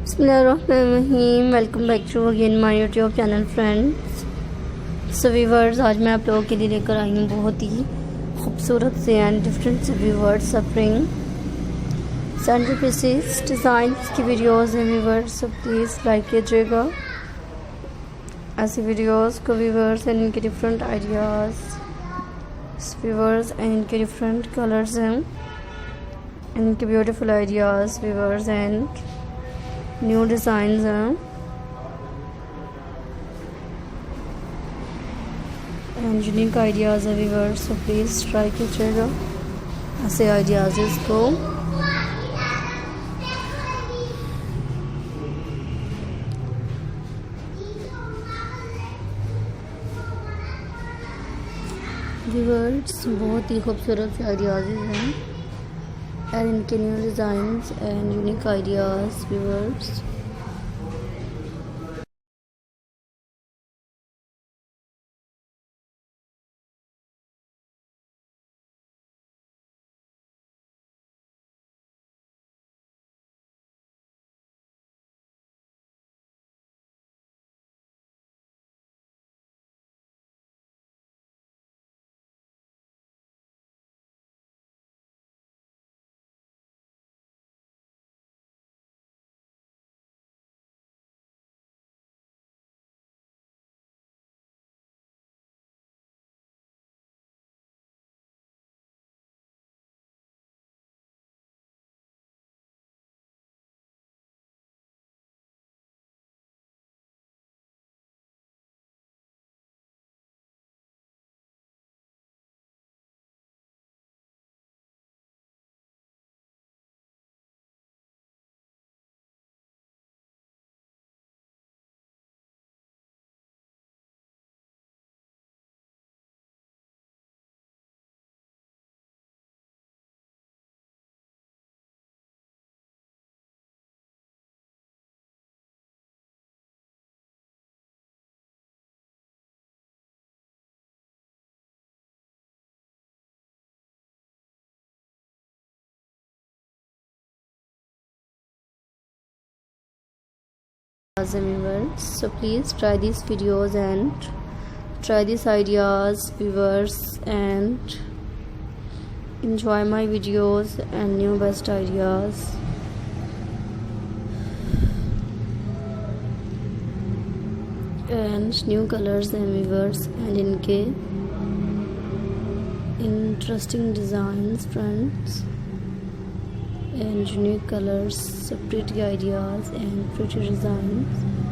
बिस्मिल्लाहिर्रहमानिर्रहीम। Welcome back to again my YouTube channel friends. So viewers, आज मैं आप लोगों के लिए लेकर आई हूँ बहुत ही खूबसूरत से एंड डिफरेंट से व्यूवर्स सफरिंग सेंटरपीसेस डिज़ाइन की वीडियोस हैं व्यूवर्स। सो प्लीज़ लाइक कीजिएगा ऐसी वीडियोस को व्यूवर्स एंड इनके डिफरेंट आइडियाज़ व्यूवर्स एंड इनके डिफरेंट कलर्स हैं, इनके beautiful ideas viewers and new designs हैं एंड यूनिक आइडियाज़ है व्यूवर्स। सो प्लीज़ ट्राई कीजिएगा ऐसे आइडियाज़ को। व्यूवर्स बहुत ही खूबसूरत से आइडियाज़ हैं एंड इनके new designs and unique ideas viewers. Viewers, so please try these videos and try these ideas viewers and enjoy my videos and new best ideas and new colors and viewers and inke interesting designs friends and unique colors, so pretty ideas and pretty designs.